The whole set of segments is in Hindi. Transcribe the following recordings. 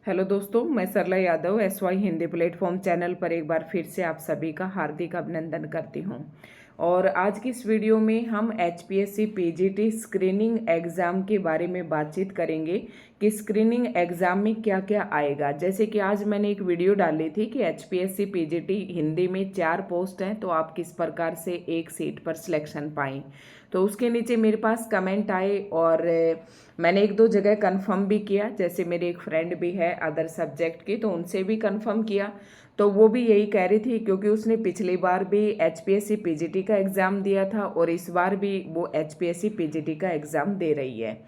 हेलो दोस्तों, मैं Sarla Yadav SY Hindi platform channel पर एक बार फिर से आप सभी का हार्दिक अभिनंदन करती हूं। और आज की इस वीडियो में हम HPSC PGT स्क्रीनिंग एग्ज़ाम के बारे में बातचीत करेंगे कि स्क्रीनिंग एग्ज़ाम में क्या क्या आएगा। जैसे कि आज मैंने एक वीडियो डाली थी कि HPSC PGT हिंदी में 4 पोस्ट हैं, तो आप किस प्रकार से एक सीट पर सिलेक्शन पाएँ। तो उसके नीचे मेरे पास कमेंट आए और मैंने एक दो जगह कंफर्म भी किया। जैसे मेरी एक फ्रेंड भी है अदर सब्जेक्ट की, तो उनसे भी कंफर्म किया, तो वो भी यही कह रही थी क्योंकि उसने पिछली बार भी HPSC PGT का एग्ज़ाम दिया था और इस बार भी वो HPSC PGT का एग्ज़ाम दे रही है।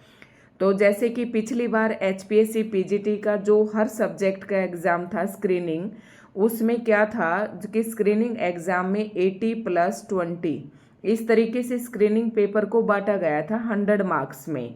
तो जैसे कि पिछली बार HPSC PGT का जो हर सब्जेक्ट का एग्ज़ाम था स्क्रीनिंग, उसमें क्या था कि स्क्रीनिंग एग्ज़ाम में 80+20 इस तरीके से स्क्रीनिंग पेपर को बांटा गया था 100 मार्क्स में।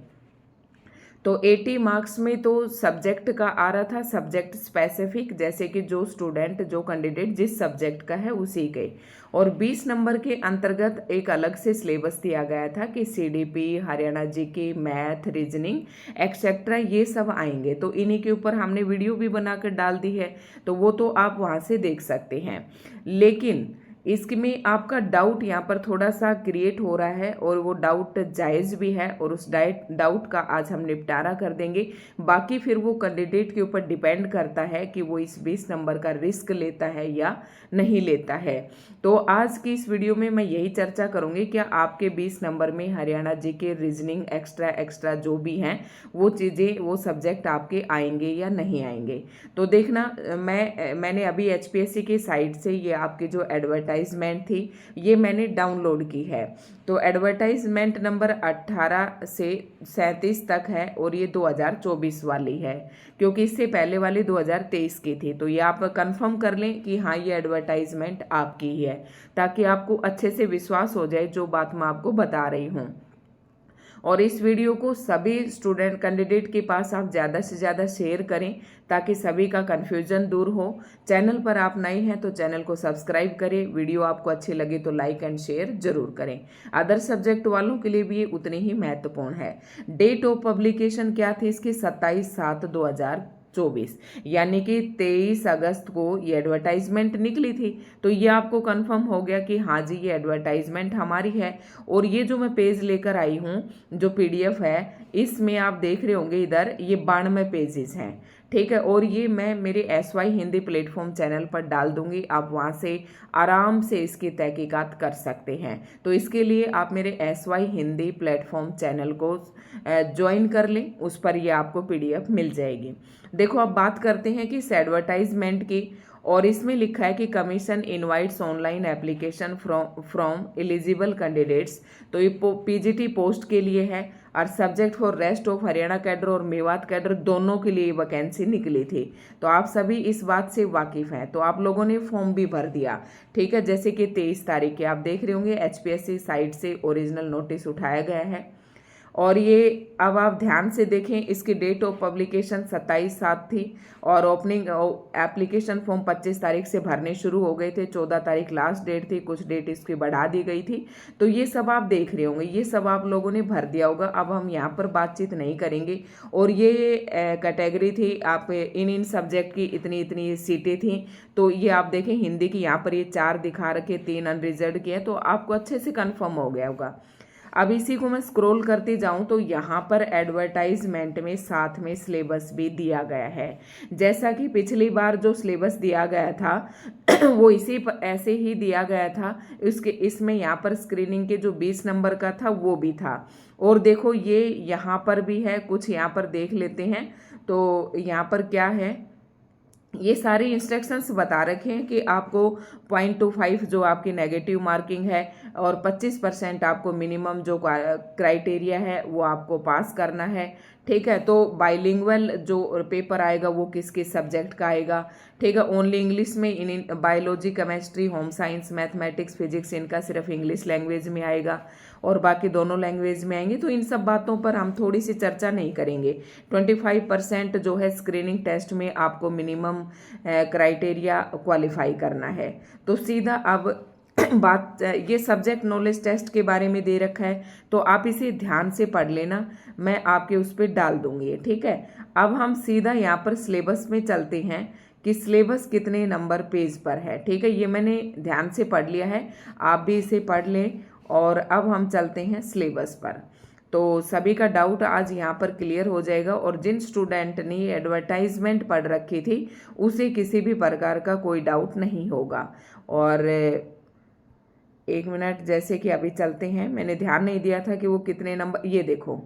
तो 80 मार्क्स में तो सब्जेक्ट का आ रहा था, सब्जेक्ट स्पेसिफिक, जैसे कि जो स्टूडेंट जो कैंडिडेट जिस सब्जेक्ट का है उसी के, और 20 नंबर के अंतर्गत एक अलग से सिलेबस दिया गया था कि CDP, Haryana GK, math, reasoning etcetera ये सब आएंगे। तो इन्हीं के ऊपर हमने वीडियो भी बनाकर डाल दी है, तो वो तो आप वहाँ से देख सकते हैं। लेकिन इसमें आपका डाउट यहाँ पर थोड़ा सा क्रिएट हो रहा है और वो डाउट जायज़ भी है, और उस डाउट का आज हम निपटारा कर देंगे। बाकी फिर वो कैंडिडेट के ऊपर डिपेंड करता है कि वो इस 20 नंबर का रिस्क लेता है या नहीं लेता है। तो आज की इस वीडियो में मैं यही चर्चा करूंगी, क्या आपके 20 नंबर में हरियाणा जीके, रीजनिंग एक्स्ट्रा जो भी हैं वो चीज़ें, वो सब्जेक्ट आपके आएंगे या नहीं आएंगे। तो देखना, मैंने अभी HPSC की साइट से ये आपकी जो एडवर्टाइजमेंट थी ये मैंने डाउनलोड की है। तो एडवर्टाइजमेंट नंबर 18 से 37 तक है और ये 2024 वाली है, क्योंकि इससे पहले वाली 2023 की थी। तो ये आप कंफर्म कर लें कि हाँ ये एडवर्टाइजमेंट आपकी ही है, ताकि आपको अच्छे से विश्वास हो जाए जो बात मैं आपको बता रही हूँ। और इस वीडियो को सभी स्टूडेंट कैंडिडेट के पास आप ज़्यादा से ज़्यादा शेयर करें ताकि सभी का कन्फ्यूजन दूर हो। चैनल पर आप नए हैं तो चैनल को सब्सक्राइब करें, वीडियो आपको अच्छी लगे तो लाइक एंड शेयर जरूर करें। अदर सब्जेक्ट वालों के लिए भी ये उतनी ही महत्वपूर्ण है। डेट ऑफ पब्लिकेशन क्या थी इसकी? 27/7/2024, यानी कि 23 अगस्त को ये एडवर्टाइजमेंट निकली थी। तो ये आपको कंफर्म हो गया कि हाँ जी ये एडवर्टाइजमेंट हमारी है। और ये जो मैं पेज लेकर आई हूँ, जो PDF है, इसमें आप देख रहे होंगे इधर ये 92 पेजेस हैं, ठीक है। और ये मैं मेरे SY हिंदी प्लेटफॉर्म चैनल पर डाल दूंगी, आप वहाँ से आराम से इसकी तहकीकात कर सकते हैं। तो इसके लिए आप मेरे SY हिंदी प्लेटफॉर्म चैनल को ज्वाइन कर लें, उस पर ये आपको PDF मिल जाएगी। देखो अब बात करते हैं कि इस एडवर्टाइजमेंट की, और इसमें लिखा है कि commission invites online application from eligible candidates. तो ये PGT पोस्ट के लिए है, और subject for rest of Haryana cadre और मेवात कैडर दोनों के लिए वैकेंसी निकली थी। तो आप सभी इस बात से वाकिफ हैं, तो आप लोगों ने फॉर्म भी भर दिया, ठीक है। जैसे कि 23 तारीख के आप देख रहे होंगे HPSC साइट से ओरिजिनल नोटिस उठाया गया है। और ये अब आप ध्यान से देखें, इसकी डेट ऑफ पब्लिकेशन 27/7 थी, और ओपनिंग एप्लीकेशन फॉर्म 25 तारीख से भरने शुरू हो गए थे। 14 तारीख लास्ट डेट थी, कुछ डेट इसकी बढ़ा दी गई थी। तो ये सब आप देख रहे होंगे, ये सब आप लोगों ने भर दिया होगा। अब हम यहाँ पर बातचीत नहीं करेंगे। और ये कैटेगरी थी, आप इन सब्जेक्ट की इतनी इतनी सीटें थी। तो ये आप देखें हिंदी की यहाँ पर ये 4 दिखा रखे, 3 अनरिजर्व के हैं, तो आपको अच्छे से कन्फर्म हो गया होगा। अब इसी को मैं स्क्रॉल करती जाऊं तो यहाँ पर एडवर्टाइजमेंट में साथ में सिलेबस भी दिया गया है। जैसा कि पिछली बार जो सिलेबस दिया गया था वो इसी ऐसे ही दिया गया था। इसमें यहाँ पर स्क्रीनिंग के जो 20 नंबर का था वो भी था। और देखो ये यहाँ पर भी है, कुछ यहाँ पर देख लेते हैं। तो यहाँ पर क्या है, ये सारे इंस्ट्रक्शंस बता रखे हैं कि आपको 0.25 जो आपकी नेगेटिव मार्किंग है, और 25% आपको मिनिमम जो क्राइटेरिया है वो आपको पास करना है, ठीक है। तो बाइलिंगुअल जो पेपर आएगा वो किस किस सब्जेक्ट का आएगा, ठीक है। ओनली इंग्लिश में, in biology, chemistry, home science, mathematics, physics, इनका सिर्फ इंग्लिश लैंग्वेज में आएगा, और बाकी दोनों लैंग्वेज में आएंगे। तो इन सब बातों पर हम थोड़ी सी चर्चा नहीं करेंगे। 25% जो है स्क्रीनिंग टेस्ट में आपको मिनिमम क्राइटेरिया क्वालिफाई करना है। तो सीधा अब बात, ये सब्जेक्ट नॉलेज टेस्ट के बारे में दे रखा है, तो आप इसे ध्यान से पढ़ लेना, मैं आपके उस पर डाल दूंगी, ठीक है। अब हम सीधा यहाँ पर सिलेबस में चलते हैं कि सिलेबस कितने नंबर पेज पर है, ठीक है। ये मैंने ध्यान से पढ़ लिया है, आप भी इसे पढ़ लें। और अब हम चलते हैं सिलेबस पर। तो सभी का डाउट आज यहाँ पर क्लियर हो जाएगा, और जिन स्टूडेंट ने एडवर्टाइजमेंट पढ़ रखी थी उसे किसी भी प्रकार का कोई डाउट नहीं होगा। और एक मिनट, जैसे कि अभी चलते हैं, मैंने ध्यान नहीं दिया था कि वो कितने नंबर, ये देखो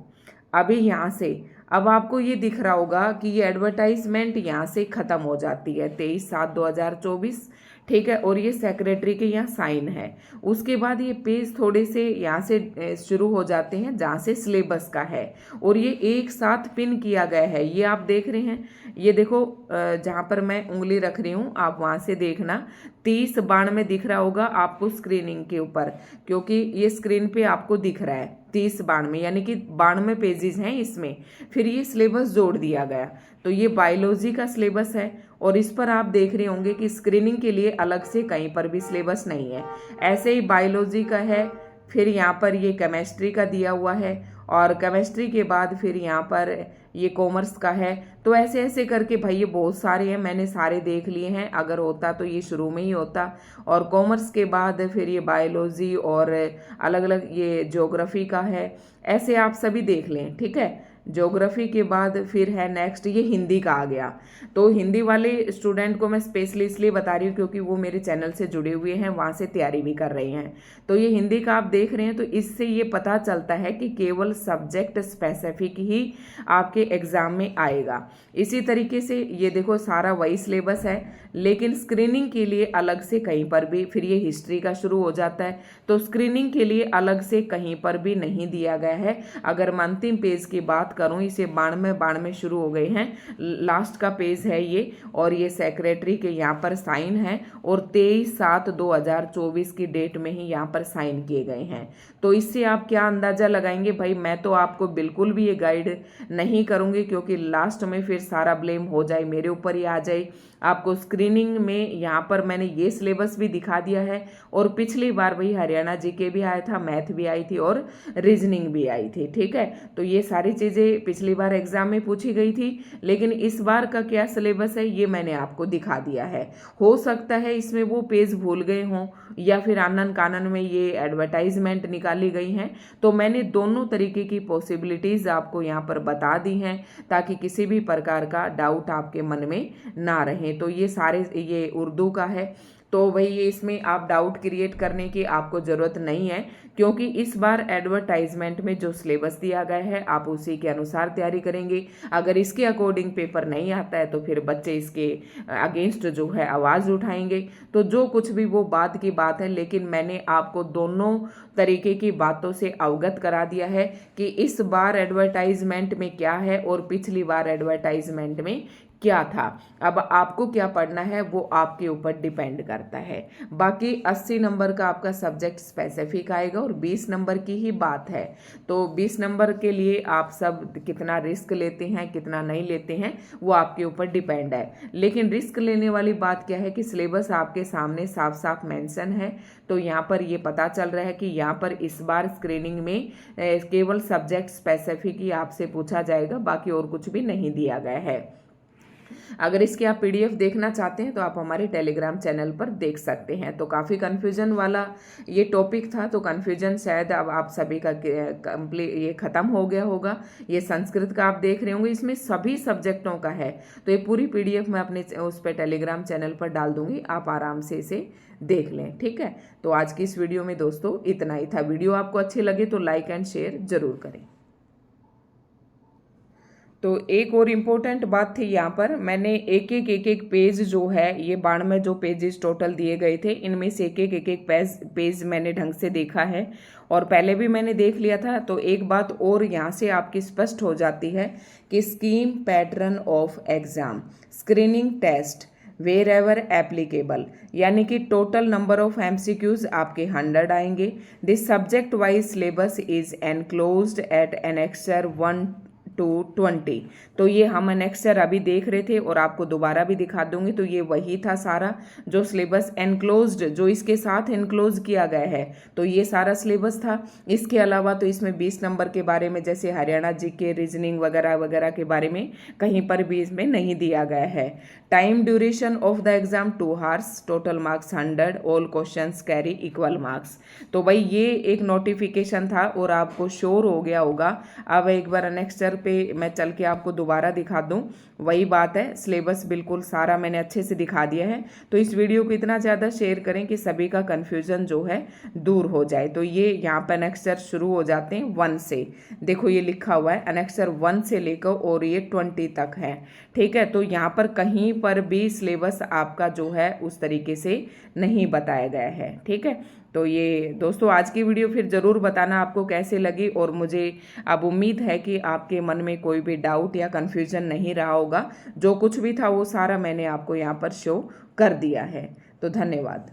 अभी यहाँ से अब आपको ये दिख रहा होगा कि ये एडवर्टाइजमेंट यहाँ से ख़त्म हो जाती है 23/7/2024, ठीक है। और ये सेक्रेटरी के यहाँ साइन है। उसके बाद ये पेज थोड़े से यहाँ से शुरू हो जाते हैं जहाँ से सिलेबस का है, और ये एक साथ पिन किया गया है, ये आप देख रहे हैं। ये देखो जहाँ पर मैं उंगली रख रही हूँ आप वहाँ से देखना, 30 बाण में दिख रहा होगा आपको स्क्रीनिंग के ऊपर, क्योंकि ये स्क्रीन पे आपको दिख रहा है 30 बाण में, यानी कि 92 पेजेस हैं इसमें। फिर ये सिलेबस जोड़ दिया गया, तो ये बायोलॉजी का सिलेबस है। और इस पर आप देख रहे होंगे कि स्क्रीनिंग के लिए अलग से कहीं पर भी सिलेबस नहीं है, ऐसे ही बायोलॉजी का है। फिर यहाँ पर ये केमिस्ट्री का दिया हुआ है, और केमिस्ट्री के बाद फिर यहाँ पर ये कॉमर्स का है। तो ऐसे ऐसे करके भाई ये बहुत सारे हैं, मैंने सारे देख लिए हैं, अगर होता तो ये शुरू में ही होता। और कॉमर्स के बाद फिर ये बायोलॉजी और अलग अलग ये ज्योग्राफी का है, ऐसे आप सभी देख लें, ठीक है। ज्योग्राफी के बाद फिर है नेक्स्ट ये हिंदी का आ गया। तो हिंदी वाले स्टूडेंट को मैं स्पेशली इसलिए बता रही हूँ क्योंकि वो मेरे चैनल से जुड़े हुए हैं, वहाँ से तैयारी भी कर रहे हैं। तो ये हिंदी का आप देख रहे हैं, तो इससे ये पता चलता है कि केवल सब्जेक्ट स्पेसिफिक ही आपके एग्जाम में आएगा। इसी तरीके से ये देखो सारा वही सिलेबस है, लेकिन स्क्रीनिंग के लिए अलग से कहीं पर भी, फिर ये हिस्ट्री का शुरू हो जाता है, तो स्क्रीनिंग के लिए अलग से कहीं पर भी नहीं दिया गया है। अगर मैं अंतिम पेज की बात करूं, इसे 92 शुरू हो गए हैं, लास्ट का पेज है ये, और ये सेक्रेटरी के यहाँ पर साइन है, और 23/7/2024 की डेट में ही यहाँ पर साइन किए गए हैं। तो इससे आप क्या अंदाजा लगाएंगे भाई, मैं तो आपको बिल्कुल भी ये गाइड नहीं करूंगी, क्योंकि लास्ट में फिर सारा ब्लेम हो जाए मेरे ऊपर ही आ जाए। आपको स्क्रीनिंग में यहाँ पर मैंने ये सिलेबस भी दिखा दिया है, और पिछली बार वही हरियाणा जीके भी आया था, मैथ भी आई थी और रीजनिंग भी आई थी, ठीक है। तो ये सारी चीज़ें पिछली बार एग्जाम में पूछी गई थी, लेकिन इस बार का क्या सिलेबस है ये मैंने आपको दिखा दिया है। हो सकता है इसमें वो पेज भूल गए हों, या फिर आनन कानन में ये एडवर्टाइजमेंट निकाली गई हैं। तो मैंने दोनों तरीके की पॉसिबिलिटीज़ आपको यहाँ पर बता दी हैं, ताकि किसी भी प्रकार का डाउट आपके मन में ना रहे। तो ये सारे, ये उर्दू का है, तो भाई ये इसमें आप डाउट क्रिएट करने की आपको ज़रूरत नहीं है, क्योंकि इस बार एडवर्टाइजमेंट में जो सिलेबस दिया गया है आप उसी के अनुसार तैयारी करेंगे। अगर इसके अकॉर्डिंग पेपर नहीं आता है तो फिर बच्चे इसके अगेंस्ट जो है आवाज़ उठाएंगे। तो जो कुछ भी वो बात की बात है, लेकिन मैंने आपको दोनों तरीके की बातों से अवगत करा दिया है कि इस बार एडवर्टाइजमेंट में क्या है और पिछली बार एडवर्टाइजमेंट में क्या था। अब आपको क्या पढ़ना है वो आपके ऊपर डिपेंड करता है। बाकी 80 नंबर का आपका सब्जेक्ट स्पेसिफिक आएगा, और 20 नंबर की ही बात है। तो 20 नंबर के लिए आप सब कितना रिस्क लेते हैं कितना नहीं लेते हैं वो आपके ऊपर डिपेंड है। लेकिन रिस्क लेने वाली बात क्या है कि सिलेबस आपके सामने साफ साफ मेंशन है। तो यहाँ पर ये पता चल रहा है कि यहाँ पर इस बार स्क्रीनिंग में केवल सब्जेक्ट स्पेसिफिक ही आपसे पूछा जाएगा, बाकी और कुछ भी नहीं दिया गया है। अगर इसके आप पीडीएफ देखना चाहते हैं तो आप हमारे टेलीग्राम चैनल पर देख सकते हैं। तो काफ़ी कन्फ्यूजन वाला ये टॉपिक था, तो कन्फ्यूजन शायद अब आप सभी का ये ख़त्म हो गया होगा। ये संस्कृत का आप देख रहे होंगे, इसमें सभी सब्जेक्टों का है। तो ये पूरी पीडीएफ मैं अपने उस पर टेलीग्राम चैनल पर डाल दूंगी, आप आराम से इसे देख लें, ठीक है। तो आज की इस वीडियो में दोस्तों इतना ही था। वीडियो आपको अच्छी लगे तो लाइक एंड शेयर जरूर करें। तो एक और इम्पोर्टेंट बात थी, यहाँ पर मैंने एक एक पेज जो है, ये 92 जो पेजेस टोटल दिए गए थे, इनमें से एक एक पेज मैंने ढंग से देखा है, और पहले भी मैंने देख लिया था। तो एक बात और यहाँ से आपकी स्पष्ट हो जाती है कि scheme pattern of exam screening test wherever applicable, यानी कि टोटल नंबर ऑफ MCQs आपके 100 आएंगे। This subject wise syllabus is enclosed at annexure 1 to 20। तो ये हम अनेक्सर अभी देख रहे थे और आपको दोबारा भी दिखा दूंगी। तो ये वही था सारा जो सिलेबस एनक्लोज्ड, जो इसके साथ एनक्लोज किया गया है, तो ये सारा सिलेबस था। इसके अलावा तो इसमें 20 नंबर के बारे में, जैसे हरियाणा जीके, रीजनिंग वगैरह वगैरह के बारे में कहीं पर भी इसमें नहीं दिया गया है। Time duration of the exam 2 hours, total marks 100, all questions carry equal marks. तो भाई ये एक नोटिफिकेशन था और आपको श्योर हो गया होगा। अब एक बार अनेक्स्टर पे मैं चल के आपको दोबारा दिखा दूं, वही बात है, सिलेबस बिल्कुल सारा मैंने अच्छे से दिखा दिया है। तो इस वीडियो को इतना ज़्यादा शेयर करें कि सभी का कन्फ्यूजन जो है दूर हो जाए। तो ये यहाँ पर अनेक्स्टर शुरू हो जाते हैं 1 से। देखो ये लिखा हुआ है अनेक्स्टर 1 से लेकर और ये 20 तक है। ठीक है, तो यहाँ पर कहीं पर भी सिलेबस आपका जो है उस तरीके से नहीं बताया गया है। ठीक है, तो ये दोस्तों आज की वीडियो फिर ज़रूर बताना आपको कैसे लगी, और मुझे अब उम्मीद है कि आपके मन में कोई भी डाउट या कन्फ्यूजन नहीं रहा होगा। जो कुछ भी था वो सारा मैंने आपको यहाँ पर शो कर दिया है। तो धन्यवाद।